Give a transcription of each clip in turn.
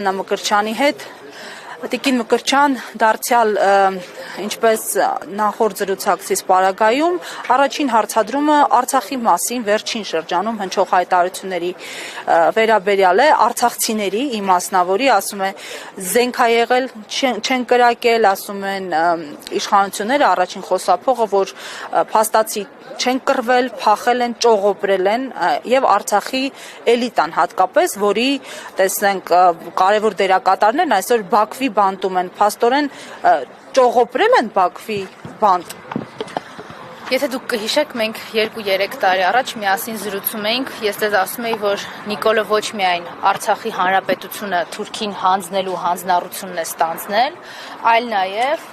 Մկրտչյանի հետ Տիկին Մկրտչյան դարձյալ ինչպես նախորդ զրուցակցից պարագայում առաջին հարցադրումը Արցախի մասին վերջին շրջանում հնչող հայտարարությունների վերաբերյալ է արցախցիների իմասնավորի ասում է զենք ա եղել չեն կրակել ասում են իշխանությունները առաջին խոսափողը որ փաստացի չեն կռվել, փախել են, ճողոպրել են եւ Արցախի էլիտան հատկապես, որի տեսնենք կարևոր դերակատարներն այսօր Բաքվի բանտում են, փաստորեն ճողոպրել են Բաքվի բանտ։ Եթե դուք կհիշեք, մենք 2-3 տարի առաջ միասին զրուցում էինք, ես ձեզ ասում էի, որ Նիկոլը ոչ միայն Արցախի հանրապետությունը Թուրքին հանձնելու հանձնառությունն է ստանձնել, այլ նաեւ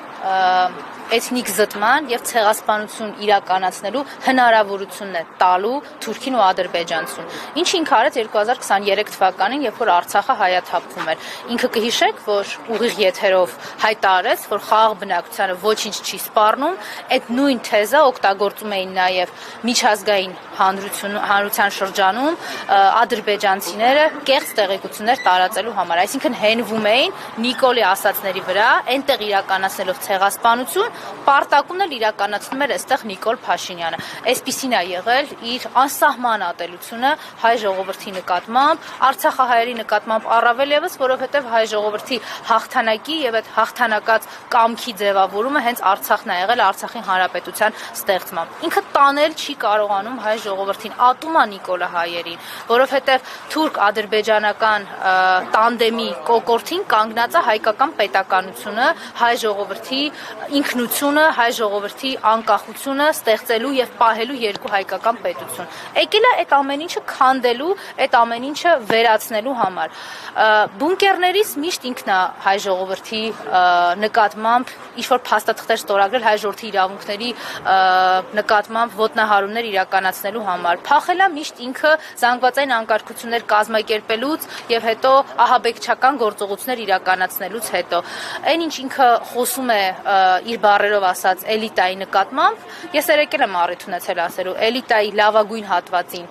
էթնիկ զտման եւ ցեղասպանություն իրականացնելու հնարավորությունն է տալու Թուրքին ու Ադրբեջանցուն։ Ինչ ինքը արեց 2023 թվականին, երբ որ Արցախը հայաթափվում էր։ Ինքը կհիշեք, որ ուղիղ եթերով հայտարարեց, որ խաղաղ բնակչությանը ոչինչ չի սպառնում, այդ նույն թեզը օգտագործում էին նաեւ միջազգային հանրության շրջանում ադրբեջանցիները կեղծ տեղեկություններ տարածելու համար։ Այսինքն հենվում էին Նիկոլի ասածների վրա, այնտեղ իրականացնելով ցեղասպանություն Պարտակումն էլ իրականացնում էր այստեղ Նիկոլ Փաշինյանը։ Այսպիսին է եղել իր անսահման ատելությունը հայ ժողովրդի նկատմամբ, արցախահայերի նկատմամբ առավել եւս, որովհետեւ հայ ժողովրդի հաղթանակի եւ այդ հաղթանակած կամքի ձևավորումը հենց Արցախն է եղել Արցախի հանրապետության ստեղծմամբ։ Ինքը տանել չի կարողանում հայ ժողովրդին, ատում է Նիկոլը հայերին, որովհետեւ թուրք-ադրբեջանական տանդեմի կոկորդին կանգնած է հայկական պետականությունը, հայ ժողովրդի ինքնությունը, հայ ժողովրդի անկախությունը ստեղծելու եւ պահելու երկու հայկական պետություն։ Եկել է այդ ամեն ինչը քանդելու, այդ ամեն ինչը վերացնելու համար։ Բունկերներից միշտ ինքն է հայ ժողովրդի նկատմամբ ինչ-որ փաստաթղթեր ստորագրել հայ ժողովրդի իրավունքների նկատմամբ ոտնահարումներ իրականացնելու համար։ Փախել է միշտ ինքը զանգվածային անկարգություններ կազմակերպելուց եւ հետո ահաբեկչական գործողություններ իրականացնելուց հետո։ Այն ինչ ինքը խոսում է իր բառերով ասած էլիտայի նկատմամբ, ես երեկել եմ առիթ ունեցել ասելու էլիտայի լավագույն հատվածին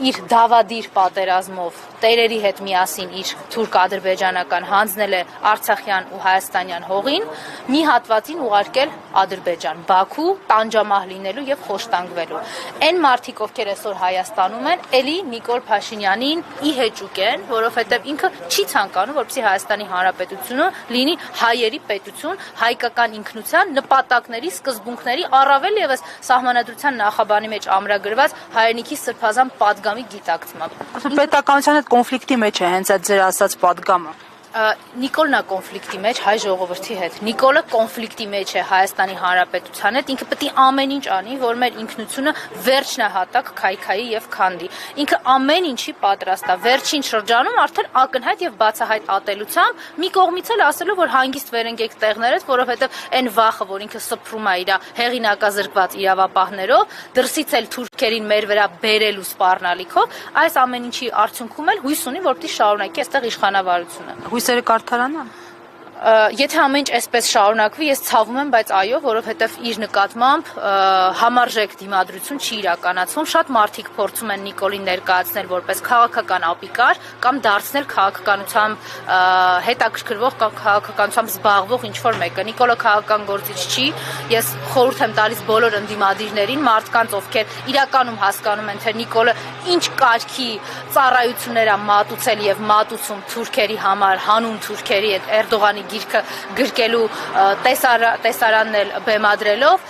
իր դավադիր պատերազմով տերերի հետ միասին իր թուրք-ադրբեջանական հանձնել է Արցախյան ու Հայաստանյան հողին, մի հատվածին ուղարկել Ադրբեջան, Բաքու, տանջամահ լինելու եւ խոշտանգվելու։ Այն մարդիկ, ովքեր այսօր Հայաստանում են, էլի Նիկոլ Փաշինյանին ի հեճուկ են, որովհետեւ ինքը չի ցանկանում, որպեսզի Հայաստանի Հանրապետությունը լինի հայերի պետություն, հայկական ինքնության նպատակների, սկզբունքների, առավել եւս սահմանադրության նախաբանի մեջ ամրագրված հայրենիքի սրբազան պատգամի գիտակցմամբ։ Պետականության հետ կոնֆլիկտի մեջ է հենց այդ ձեր ասած պատգամը։ Նիկոլն է կոնֆլիկտի մեջ հայ ժողովրդի հետ։ Նիկոլը կոնֆլիկտի մեջ է Հայաստանի Հանրապետության հետ։ Ինքը պետք է ամեն ինչ անի, որ մեր ինքնությունը վերջնահատակ քայքայի եւ քանդի։ Ինքը ամեն ինչի պատրաստ է։ Վերջին շրջանում արդեն ակնհայտ եւ բացահայտ ատելությամբ մի կողմից էլ ասելու, որ հանգիստ վերընկեք տեղներից, որովհետեւ այն վախը, որ ինքը սփռում է իր հեղինակազրկված իրավապահներով, դրսից էլ թուրքերին մեր վրա բերելու սպառնալիքով, այս ամեն ինչի արդյունքում էլ հույս ունի, որ պիտի շարունակի այստեղ իշխանավարությունը։ Հույսերը կարդարանան։ Եթե ամեն ինչ այսպես շարունակվի, ես ցավում եմ, բայց այո, որովհետև իր նկատմամբ համարժեք դիմադրություն չի իրականացվում։ Շատ մարդիկ փորձում են Նիկոլին ներկայացնել որպես քաղաքական ապիկար կամ դարձնել քաղաքականությամբ հետաքրքրվող կամ քաղաքականությամբ զբաղվող ինչ-որ մեկը։ Նիկոլը քաղաքական գործիչ չի։ Ես խորհուրդ եմ տալիս բոլոր ընդդիմադիրներին, մարդկանց, ովքեր իրականում հասկանում են, թե Նիկոլը ինչ կարգի ծառայություններ է մատուցել եւ մատուցում թուրքերի համար, հանուն թուրքերի այդ Էրդողանի գիրքը գրկելու տեսարանն էլ բեմադրելով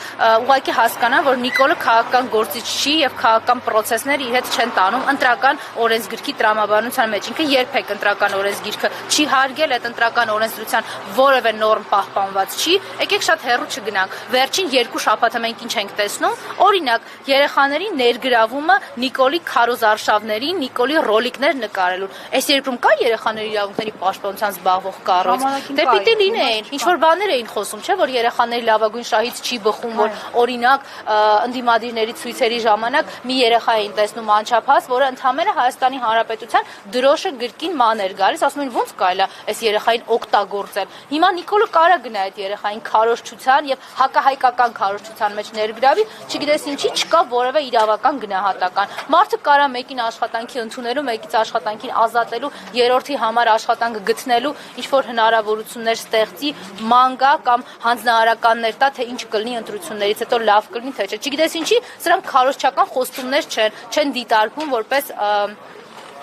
ուղղակի հասկանան, որ Նիկոլը քաղաքական գործիչ չի եւ քաղաքական process-ները իր հետ չեն տանում ընտրական օրենսգրքի տրամաբանության մեջ։ Ինքը երբեք ընտրական օրենսգիրքը չի հարգել, այդ ընտրական օրենսդրության որևէ նորմ պահպանված չի։ Եկեք շատ հեռու չգնանք։ Վերջին 2 շաբաթը մենք ինչ ենք տեսնում։ Օրինակ, երեխաների ներգրավումը Նիկոլի քարոզարշավներին, Նիկոլի ռոլիկներ նկարելուն։ Այս երկրում կա երեխաների իրավունքների պաշտպանությամբ զբաղվող կառույց։ Դե պիտի լինեին, ինչ որ բաներ էին խոսում, չէ՞ որ երեխաների լավագույն շահից չի բխում, որ օրինակ ընդդիմադիրների ցույցերի ժամանակ մի երեխա էին տեսնում անչափահաս, որը ընդհանրապես Հայաստանի Հանրապետության դրոշը գրկին ման էր գալիս, ասում են ո՞նց կարելի է այս երեխային օգտագործել։ Հիմա Նիկոլը կարա գնա այդ երեխային քարոզչության եւ հակահայկական քարոզչության մեջ ներգրավի, չգիտես ինչի չկա որևէ իրավական գնահատական։ Մարդը կարա մեկին աշխատանքի ընդունելու, մեկից աշխատանքին ազատելու, երրորդի համար աշխատանք գտնելու ինչ որ հնարավորություններ ստեղծի, ման գա կամ հանձնարարականներ տա, թե ինչ կլինի ընտրություններից հետո լավ կլինի, թե չէ։ Չգիտես ինչի, սրանք քարոզչական խոստումներ չեն դիտարկվում որպես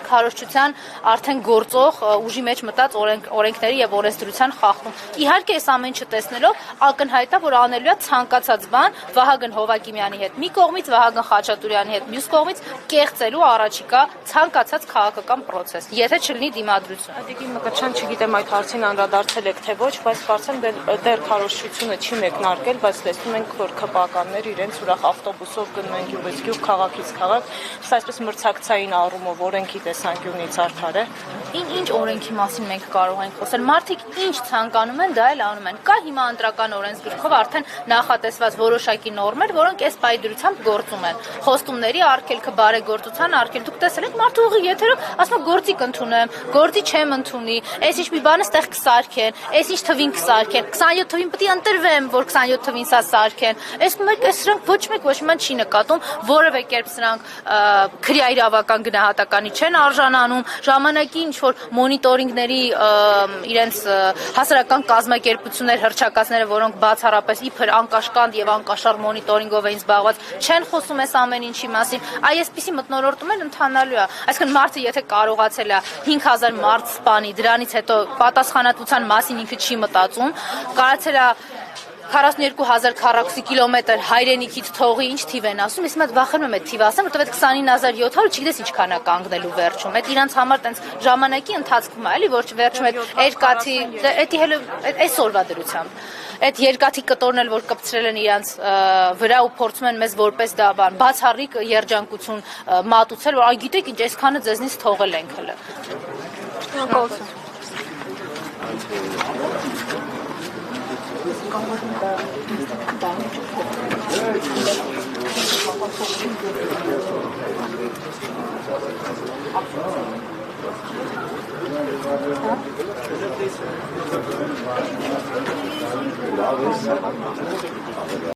քարոզչության արդեն գործող ուժի մեջ մտած օրենքների եւ օրենսդրության խախտում։ Իհարկե այս ամեն չտեսնելով ակնհայտ է, որ անելու է ցանկացած բան Վահագն Հովակիմյանի հետ մի կողմից, Վահագն Խաչատուրյանի հետ մյուս կողմից կեղծելու առաջիկա ցանկացած քաղաքական process, եթե չլինի դիմադրություն։ Տիկին Մկրտչյան, չգիտեմ այդ հարցին անդրադարձել եք թե ոչ, բայց կարծեմ դեռ քարոզչությունը չի մեկնարկել, բայց տեսնում ենք, որ ԿՊԱ-կաններ իրենց ուրախ ավտոբուսով գնում են գյուղից գյուղ, քաղաքից քաղաք, սա այսպես մրցակցային առումով օրենքի տեսանկյունից արդար է։ Ինչ օրենքի մասին մենք կարող ենք խոսել։ Մարդիկ ինչ ցանկանում են, դա էլ անում են։ Կա հիմա ընտրական օրենսգրքով արդեն նախատեսված որոշակի նորմեր, որոնք այս պայդրությամբ գործում են։ Խոստումների արգելքը, բարեգործության արգելքը, դուք տեսել եք մարդու ուղի եթերով ասում գործի կընդունեմ, գործի չեմ ընդունի, այս ինչ մի բանը ստեղ կսարքեն, այս ինչ թվին կսարքեն, 27 թվին պետք է ընտրվեմ, որ 27 թվին սա սարքեն։ Սրանք ոչ մեկ ոչ մի չի նկատում, որևէ կերպ սրանք քրեա իրավական գնահատականի չեն արժանանում, ժամանակի ինչ որ մոնիտորինգների իրենց հասարակական կազմակերպություններ հռչակացները, որոնք բացառապես իբր անկաշկանդ եւ անկաշառ մոնիտորինգով էին զբաղված, չեն խոսում այս ամեն ինչի մասին։ Այսպիսի մթնոլորտում են ընթանալու է։ Այսինքն մարդը եթե կարողացել է 5000 մարդ սպանի, դրանից հետո պատասխանատվության մասին ինքը չի մտածում, կարացել է 42000 քառակուսի կիլոմետր հայրենիքից թողի, ինչ թիվ են ասում, ես մոտ վախենում եմ այդ թիվը ասեմ, որովհետեւ այդ 29700 չգիտես ինչքան է կանգնելու վերջում։ Այդ իրանց համար տենց ժամանակի ընթացքում է, էլի, որ վերջում այդ երկաթի, դա հələ այսօրվա դրությամբ։ Այդ երկաթի կտորն էլ որ կպցրել են իրանց վրա ու փորձում են մեզ որպես դա բան բացառիկ երջանկություն մատուցել, որ այ գիտեք ինչ, այսքանը ձեզնից թողել ենք հələ։